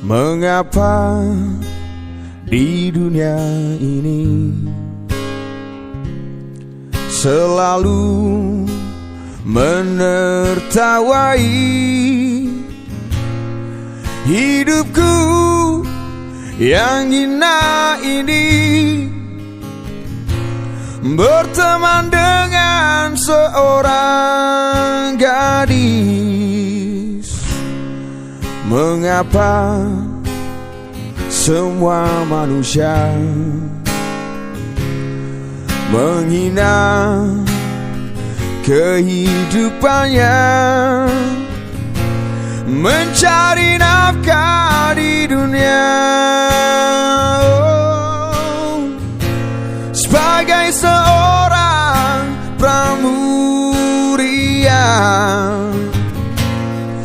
Mengapa di dunia ini selalu menertawai hidupku yang hina ini? Berteman dengan seorang gadis. Mengapa semua manusia menghina kehidupannya, mencari nafkah di dunia? Sebagai seorang pramuria,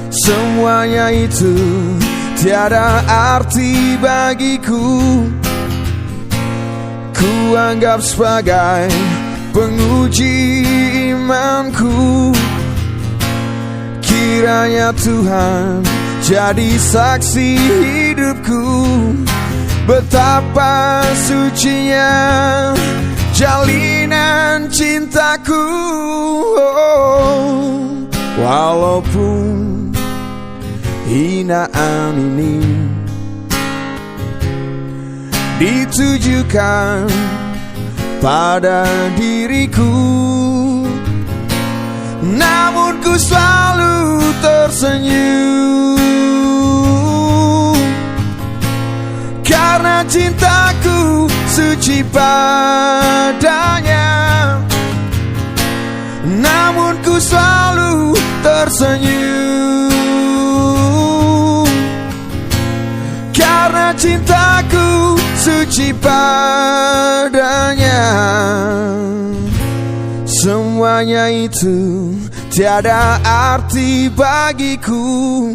semuanya itu tiada arti bagiku. Ku anggap sebagai penguji imanku. Kiranya Tuhan jadi saksi hidupku, betapa sucinya jalinan cintaku. Walaupun hinaan ini ditujukan pada diriku, namun ku selalu tersenyum, karena cintaku suci padanya. Namun ku selalu tersenyum, karena cintaku suci padanya. Semuanya itu tiada arti bagiku.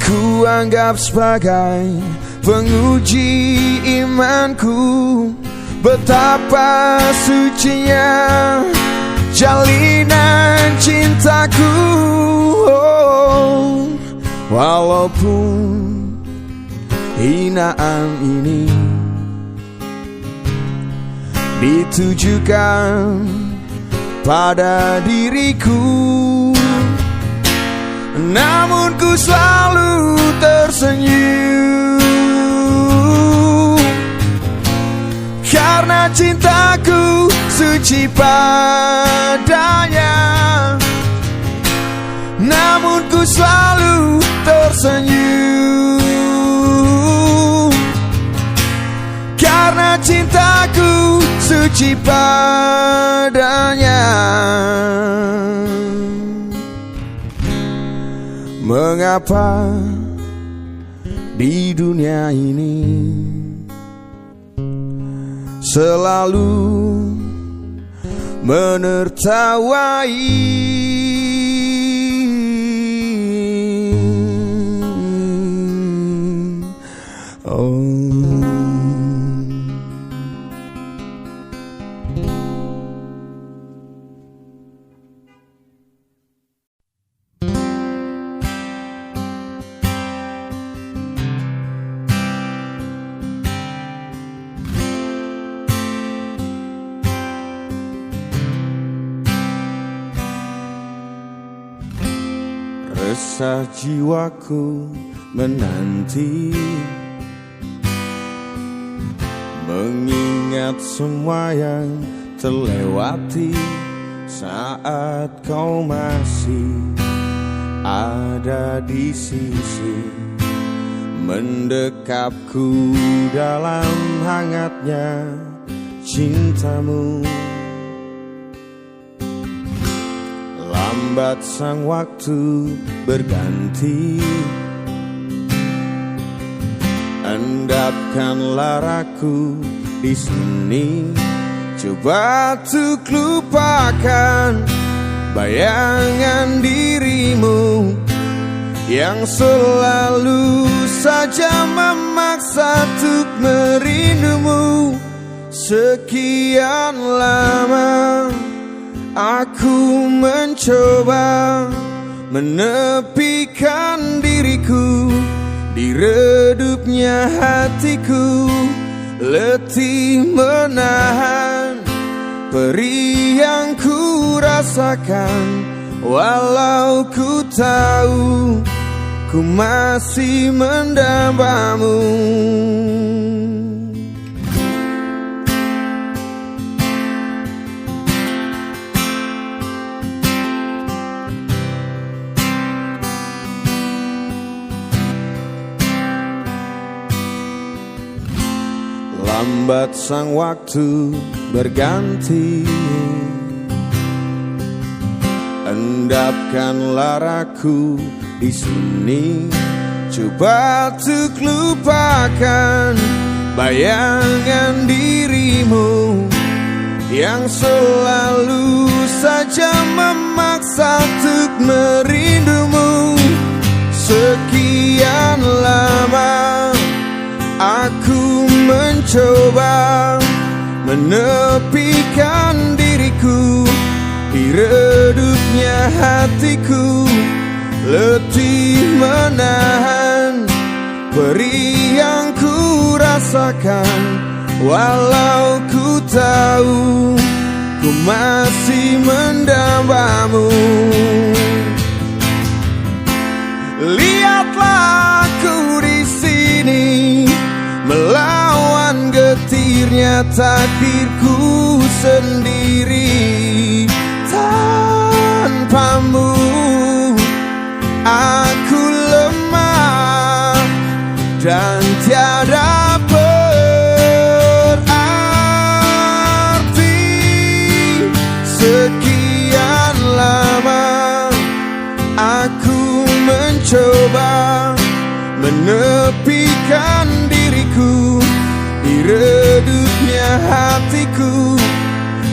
Ku anggap sebagai penguji imanku, betapa sucinya jalinan cintaku. Walaupun hinaan ini ditujukan pada diriku, namun ku selalu tersenyum, karena cintaku suci padanya. Namun ku selalu tersenyum, karena cintaku suci padanya. Mengapa di dunia ini selalu menertawai resah jiwaku menanti, mengingat semua yang terlewati saat kau masih ada di sisi, mendekapku dalam hangatnya cintamu. Lambat sang waktu berganti, endapkanlah raku di sini. Coba untuk lupakan bayangan dirimu yang selalu saja memaksa untuk merindumu. Sekian lama aku mencoba menepikan diriku redupnya hatiku, letih menahan perih yang ku rasakan. Walau ku tahu ku masih mendambamu. Lambat sang waktu berganti, endapkanlah raku di sini. Coba untuk lupakan bayangan dirimu yang selalu saja memaksa untuk merindumu. Sekian lama aku mencoba menepikan diriku di redupnya hatiku, letih menahan perih yang ku rasakan. Walau ku tahu ku masih mendambamu. Lihatlah aku di sini melawan getirnya takdirku sendiri. Tanpamu aku lemah dan tiada berarti. Sekian lama aku mencoba menepikan diriku di redupnya hatiku,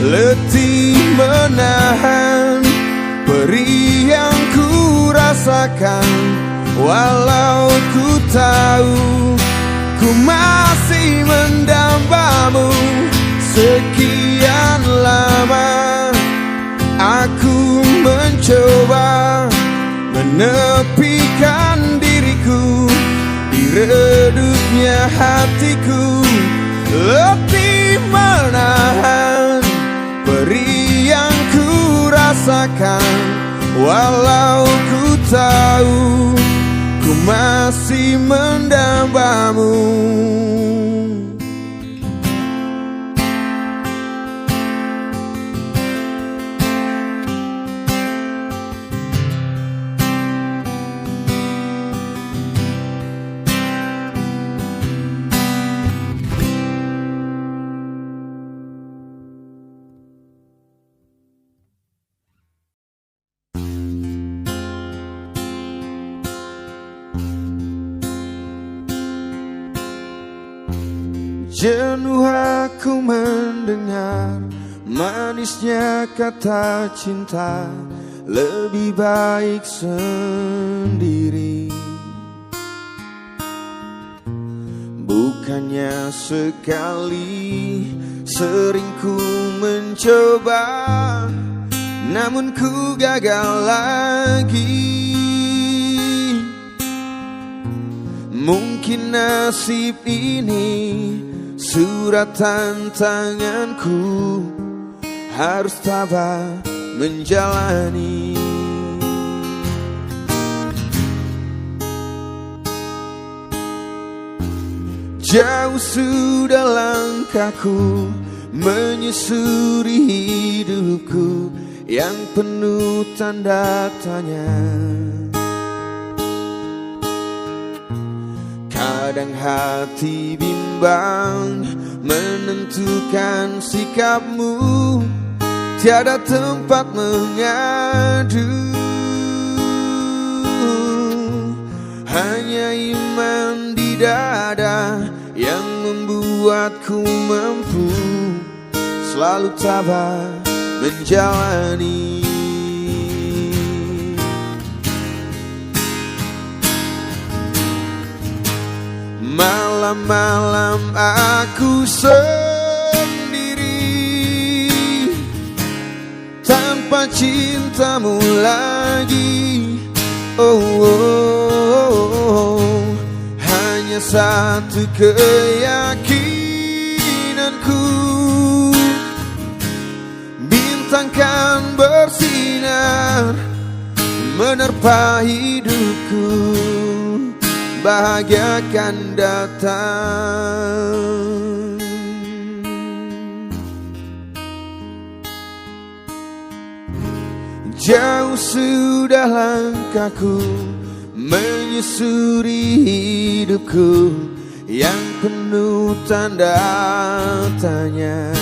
letih menahan perih yang ku rasakan. Walau ku tahu ku masih mendambamu. Sekian lama aku mencoba menepikan diriku di redupnya hatiku, letih menahan perih yang ku rasakan. Walau ku tahu ku masih mendambamu. Jenuh aku mendengar manisnya kata cinta, lebih baik sendiri. Bukannya sekali sering ku mencoba, namun ku gagal lagi. Mungkin nasib ini surat tantanganku, harus tabah menjalani. Jauh sudah langkahku menyusuri hidupku yang penuh tanda tanya. Kadang hati bimbang menentukan sikapmu, tiada tempat mengadu. Hanya iman di dada yang membuatku mampu selalu tabah menjalani. Malam-malam aku sendiri tanpa cintamu lagi. Oh, oh, oh, oh. satu keyakinanku, bintang kan bersinar menerpa hidupku, bahagia akan datang. Jauh sudah langkahku menyusuri hidupku yang penuh tanda tanya.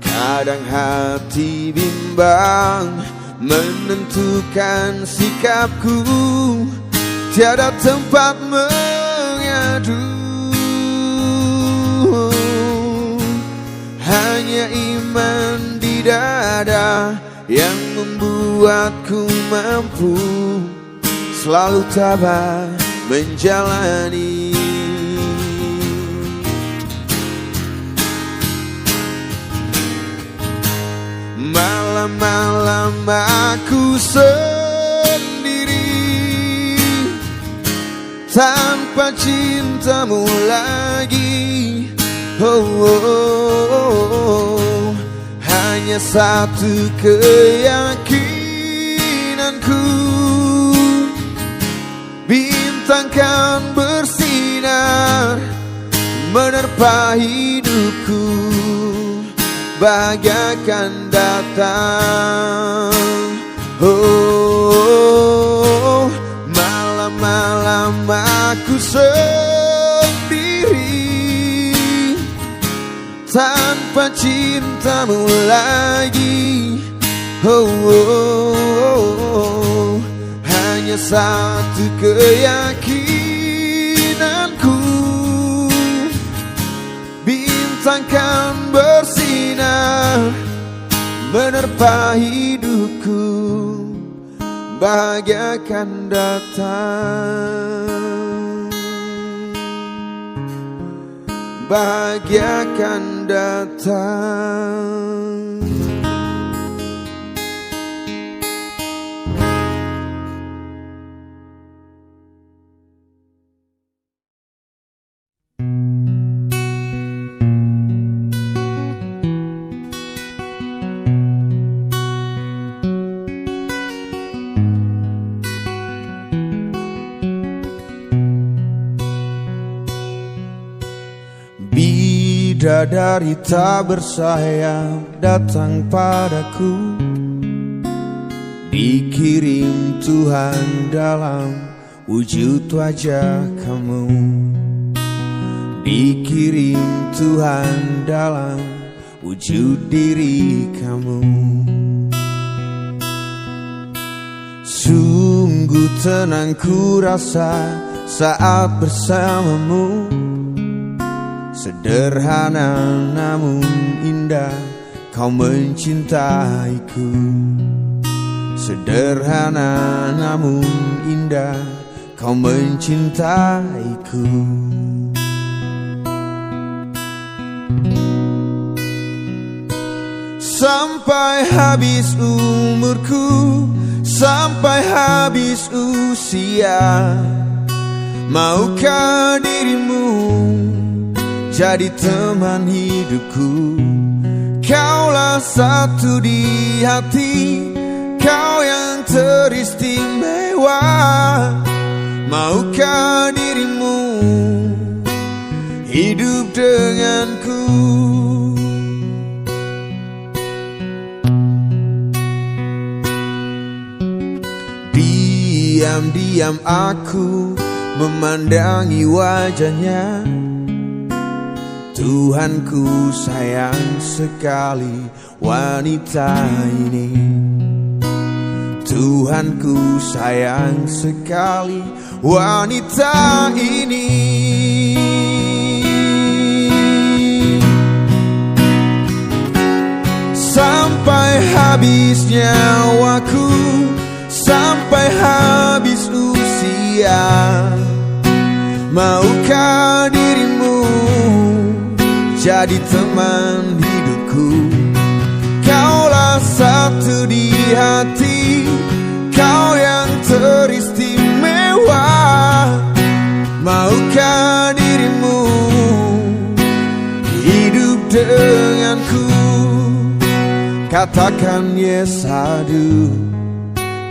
Kadang hati bimbang menentukan sikapku, tiada tempat mengadu. Hanya iman di dada yang membuatku mampu selalu tabah menjalani. Malam-malam aku sendiri tanpa cintamu lagi. Oh, oh, oh, oh. Hanya satu keyakinanku, bintang kan bersinar menerpa hidupku, bahagia akan datang. Oh, malam-malam aku sendiri tanpa cintamu lagi. Oh, oh, oh. Hanya satu keyakinanku, bintang kan bersinar menerpa hidupku, bahagia akan datang, bahagia akan datang. Bidadari tak bersayap datang padaku, dikirim Tuhan dalam wujud wajah kamu, dikirim Tuhan dalam wujud diri kamu. Sungguh tenang ku rasa saat bersamamu, sederhana namun indah kau mencintaiku, sederhana namun indah kau mencintaiku. Sampai habis umurku, sampai habis usia, maukah dirimu jadi teman hidupku? Kaulah satu di hati, kau yang teristimewa. Maukah dirimu hidup denganku? Diam-diam aku memandangi wajahnya. Tuhanku sayang sekali wanita ini, Tuhanku sayang sekali wanita ini. Sampai habis nyawaku, sampai habis usia, maukah dirimu jadi teman hidupku? Kaulah satu di hati, kau yang teristimewa. Maukah dirimu hidup denganku? Katakan yes I do,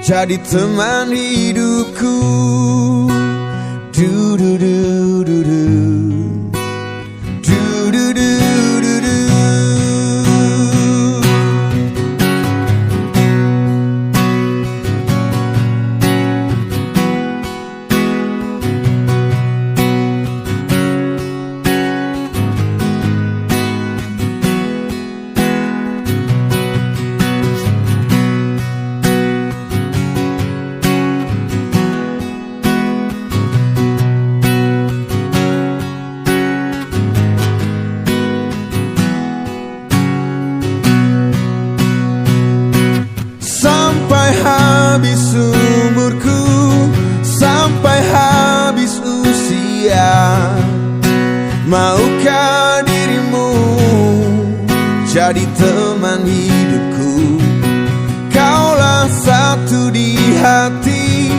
jadi teman hidupku. Du du du du du, du du du du du. Sampai habis umurku, sampai habis usia, maukah dirimu jadi teman hidupku? Kaulah satu di hati,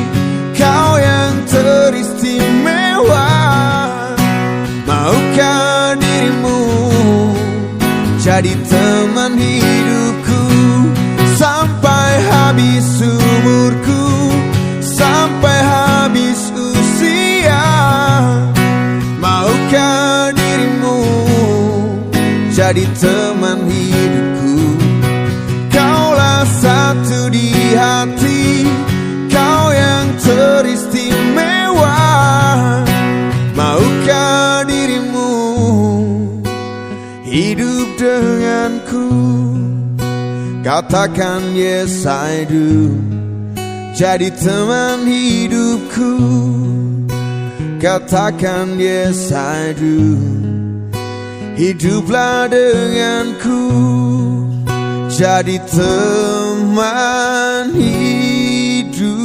kau yang teristimewa. Maukah dirimu jadi teman hidupku? Sampai habis umurku, sampai habis usia, maukah dirimu jadi teman hidupku? Kaulah satu di hati, kau yang teristimewa. Maukah dirimu hidup denganku? Katakan yes I do, jadi teman hidupku. Katakan yes I do, hiduplah denganku, jadi teman hidupku.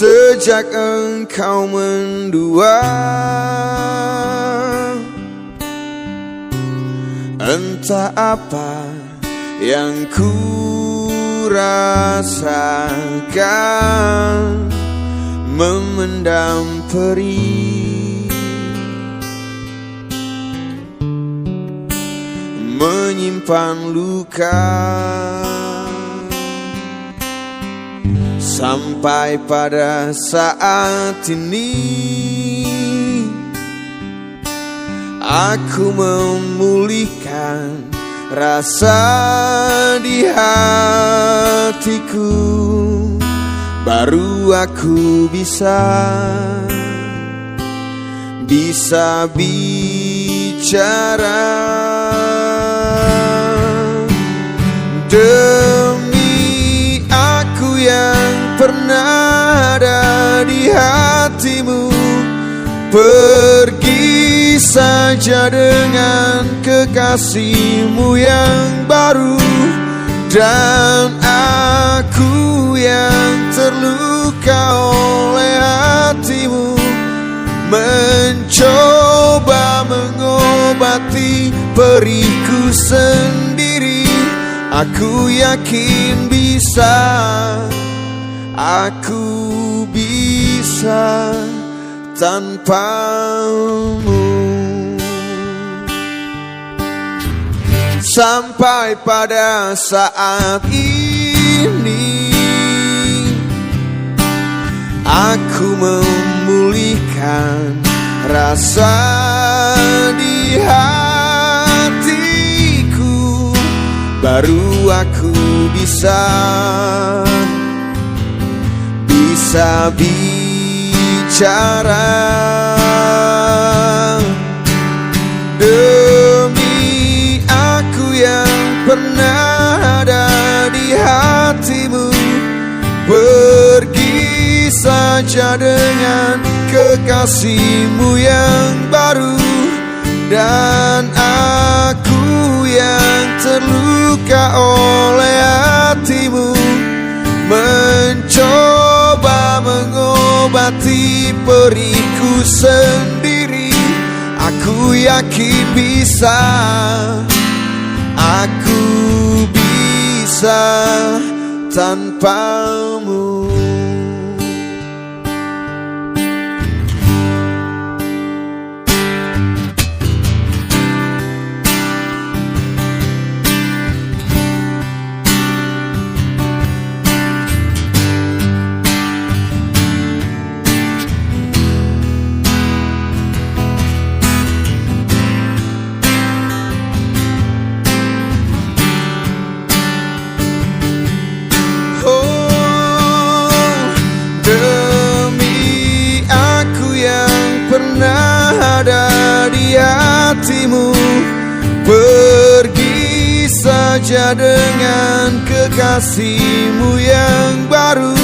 Sejak engkau mendua, entah apa yang ku rasakan, memendam perih, menyimpan luka. Sampai pada saat ini aku memulihkan rasa di hatiku. Baru aku bisa bicara demi aku yang pernah ada di hatimu. Pergi saja dengan kekasihmu yang baru, dan aku yang terluka oleh hatimu mencoba mengobati perihku sendiri. Aku yakin bisa, aku bisa tanpamu. Sampai pada saat ini aku memulihkan rasa di hatiku. Baru aku bisa bicara demi aku yang pernah ada di hatimu. Pergi saja dengan kekasihmu yang baru, dan aku yang terluka oleh hatimu mencoba mengobati perihku sendiri. Aku yakin bisa, aku bisa tanpamu. Ada di hatimu, pergi saja dengan kekasihmu yang baru,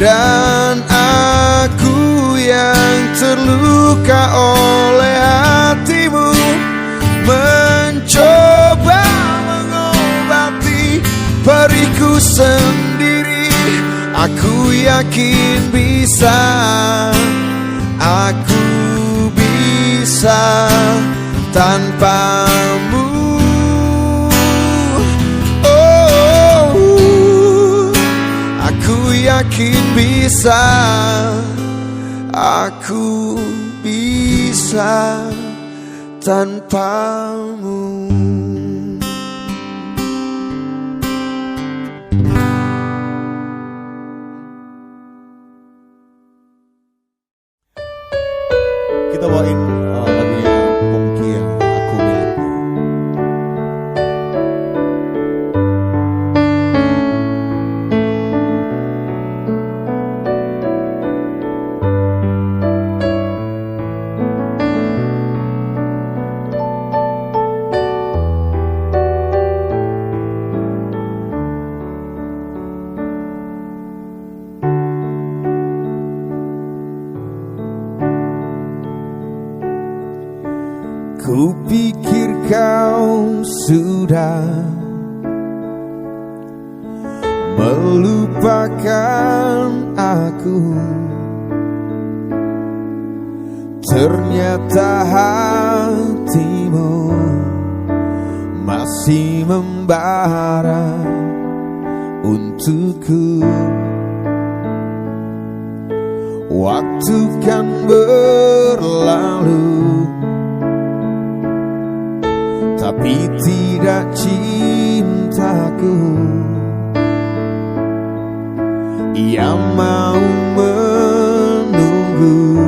dan aku yang terluka oleh hatimu mencoba mengobati periku sendiri. Aku yakin bisa, aku bisa tanpamu. Oh, aku yakin bisa, aku bisa tanpamu. Kita bawain lagunya Pongki yang Aku Milikmu. Kupikir kau sudah melupakan aku, ternyata hatimu masih membara untukku. Waktu kan berlalu, tapi tidak cintaku yang mau menunggu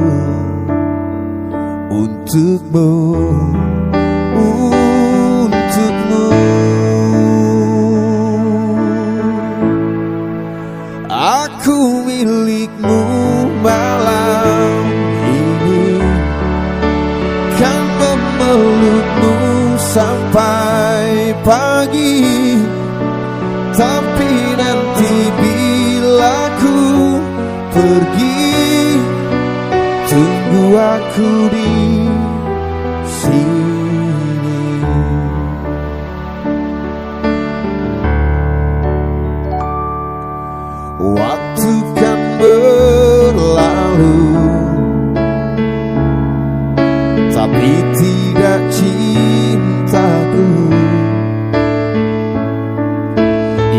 untukmu, untukmu. Aku milikmu malam ini, kan memelukmu sampai pagi. Tapi nanti bila ku pergi, tunggu aku di sini. Waktu kan berlalu, tapi tidak cintaku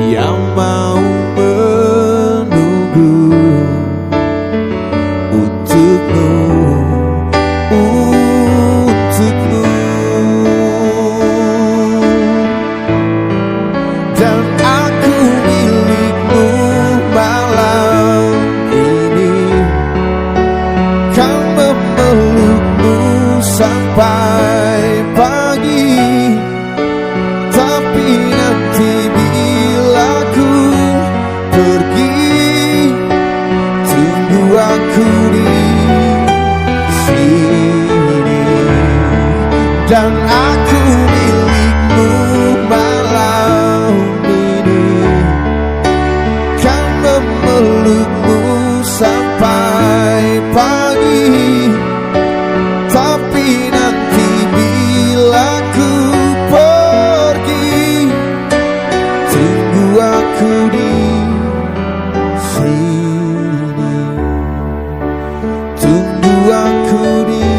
yang mau menunggu untukmu, untukmu. Dan aku milikmu malam ini, kan memelukmu sampai pagi. Tapi nanti bila ku pergi, tunggu aku di sini. Dan aku milikmu malam ini, kan memelukmu sampai pagi. Tapi nanti bila ku pergi, tunggu aku di sini. Tunggu aku di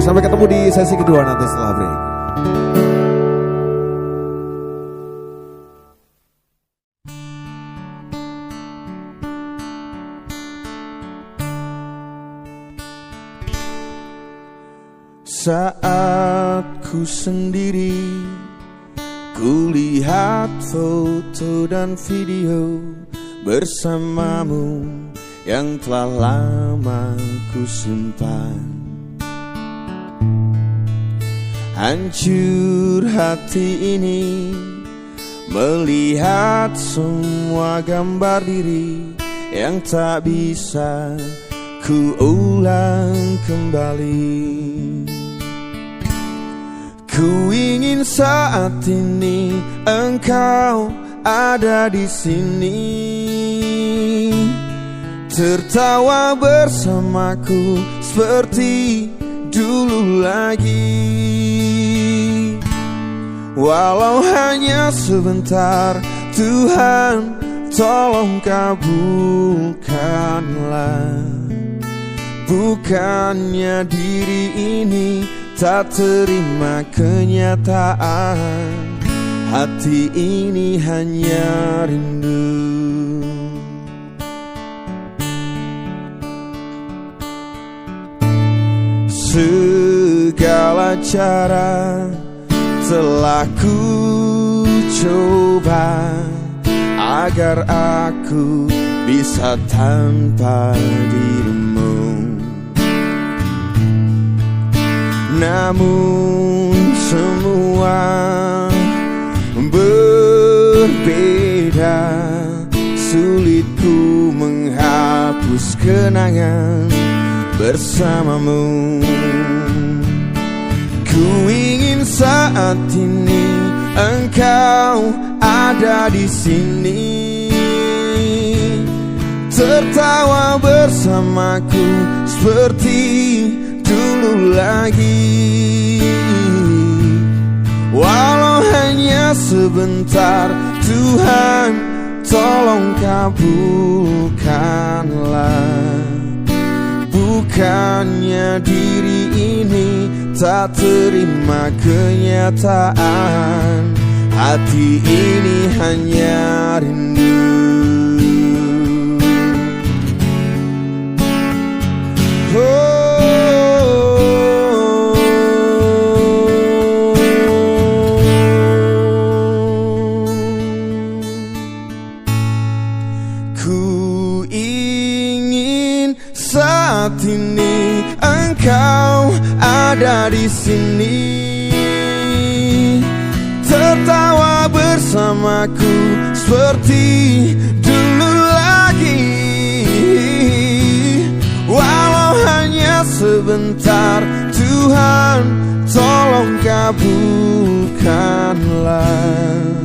Sampai ketemu di sesi kedua nanti setelah break. Saat ku sendiri, ku lihat foto dan video bersamamu yang telah lama ku simpan. Hancur hati ini melihat semua gambar diri yang tak bisa ku ulang kembali. Ku ingin saat ini engkau ada di sini, tertawa bersamaku seperti dulu lagi. Walau hanya sebentar, Tuhan tolong kabulkanlah. Bukannya diri ini tak terima kenyataan, hati ini hanya rindu. Segala cara telah ku coba agar aku bisa tanpa dirimu. Namun semua berbeda, sulit ku menghapus kenangan bersamamu. Ku ingin saat ini engkau ada di sini, tertawa bersamaku seperti dulu lagi. Walau hanya sebentar, Tuhan tolong kabulkanlah. Bukannya diri ini tak terima kenyataan, hati ini hanya rindu. Ku ingin saat ini engkau ada di sini, tertawa bersamaku seperti dulu lagi. Walau hanya sebentar, Tuhan tolong kabulkanlah.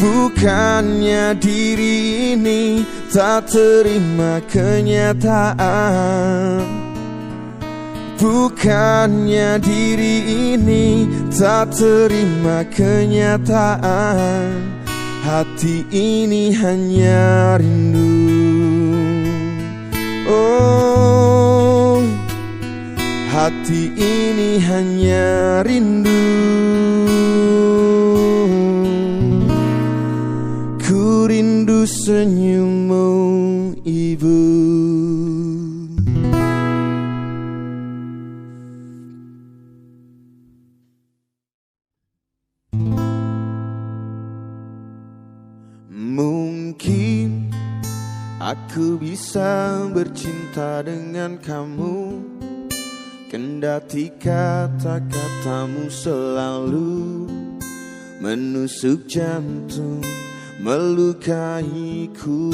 Bukannya diri ini tak terima kenyataan, bukannya diri ini tak terima kenyataan, hati ini hanya rindu. Oh, hati ini hanya rindu. Ku rindu senyummu, Ibu. Mungkin aku bisa bercinta dengan kamu, kendati kata-katamu selalu menusuk jantung, melukaiku.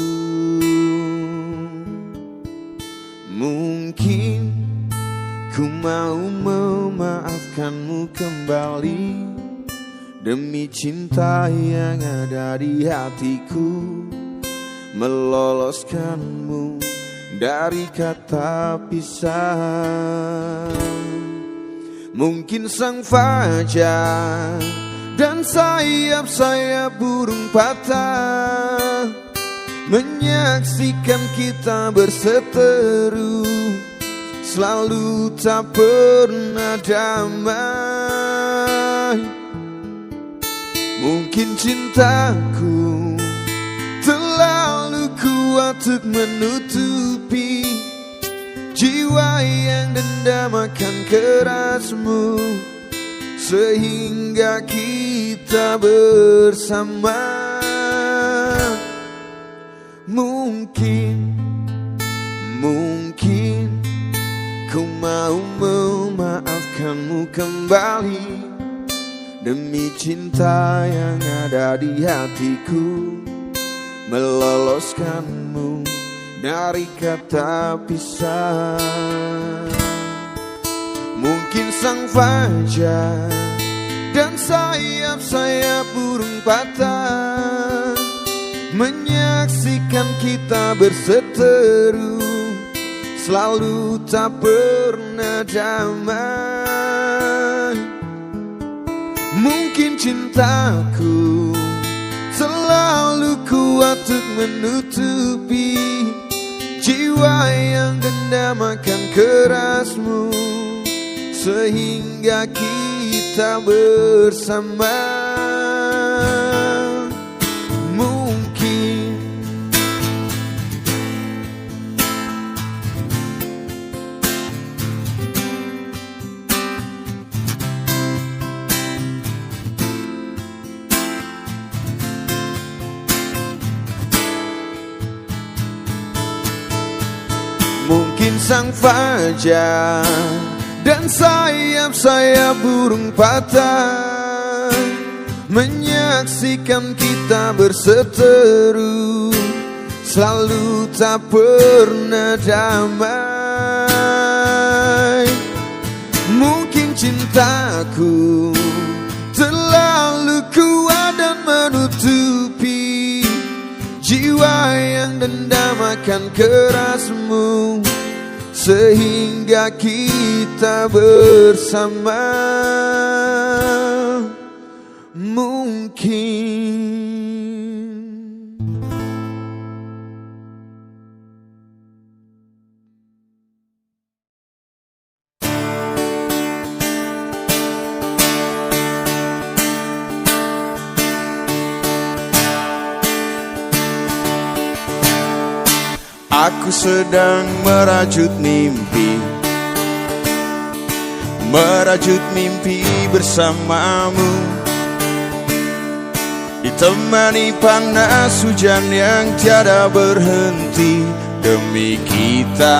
Mungkin ku mau memaafkanmu kembali demi cinta yang ada di hatiku, meloloskanmu dari kata pisah. Mungkin sang fajar dan sayap-sayap burung patah menyaksikan kita berseteru selalu tak pernah damai. Mungkin cintaku terlalu kuat untuk menutupi jiwa yang dendam akan kerasmu, sehingga kita bersama. Mungkin ku mau memaafkanmu kembali demi cinta yang ada di hatiku, meloloskanmu dari kata pisah. Mungkin sang fajar dan sayap-sayap burung patah menyaksikan kita berseteru, selalu tak pernah damai. Mungkin cintaku selalu kuat untuk menutupi jiwa yang dendam akan kerasmu, sehingga kita bersama. Mungkin sang fajar dan sayap-sayap burung patah menyaksikan kita berseteru, selalu tak pernah damai. Mungkin cintaku terlalu kuat dan menutupi jiwa yang dendam akan kerasmu, sehingga kita bersama. Mungkin aku sedang merajut mimpi bersamamu, ditemani panas hujan yang tiada berhenti demi kita.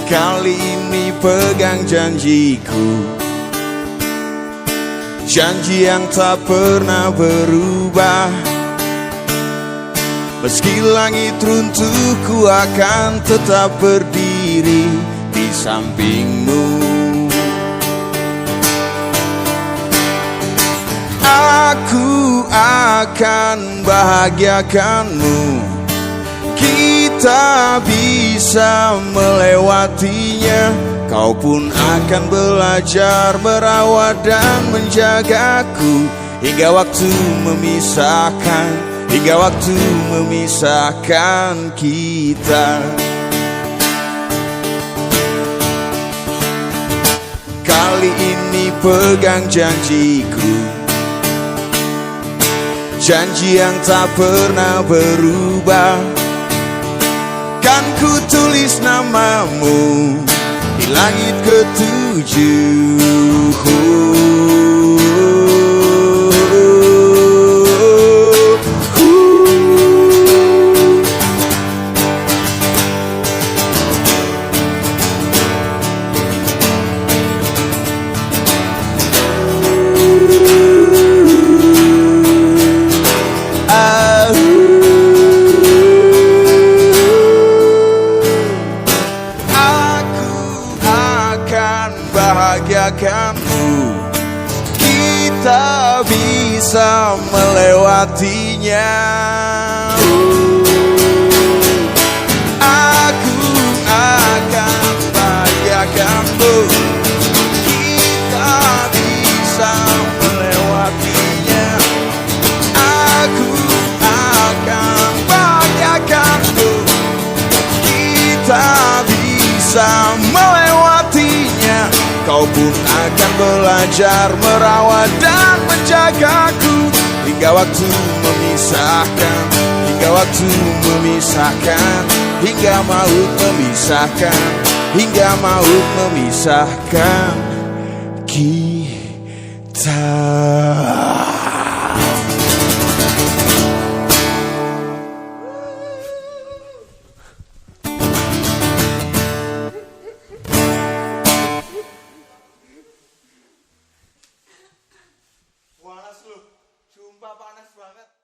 Kali ini pegang janjiku, janji yang tak pernah berubah. Meski langit runtuh, ku akan tetap berdiri di sampingmu. Aku akan bahagiakanmu, kita bisa melewatinya. Kau pun akan belajar merawat dan menjagaku hingga waktu memisahkan. Hingga waktu memisahkan kita. Kali ini pegang janjiku, janji yang tak pernah berubah. Kan ku tulis namamu di langit ketujuh. Kita bisa melewatinya. Aku akan bahagiakanmu, kita bisa melewatinya. Aku akan bahagiakanmu, bisa melewatinya, kau pun akan belajar merawat dan menjagaku. Hingga waktu memisahkan, hingga waktu memisahkan, hingga maut memisahkan, hingga maut memisahkan kita. Panas lu, sumpah panas banget.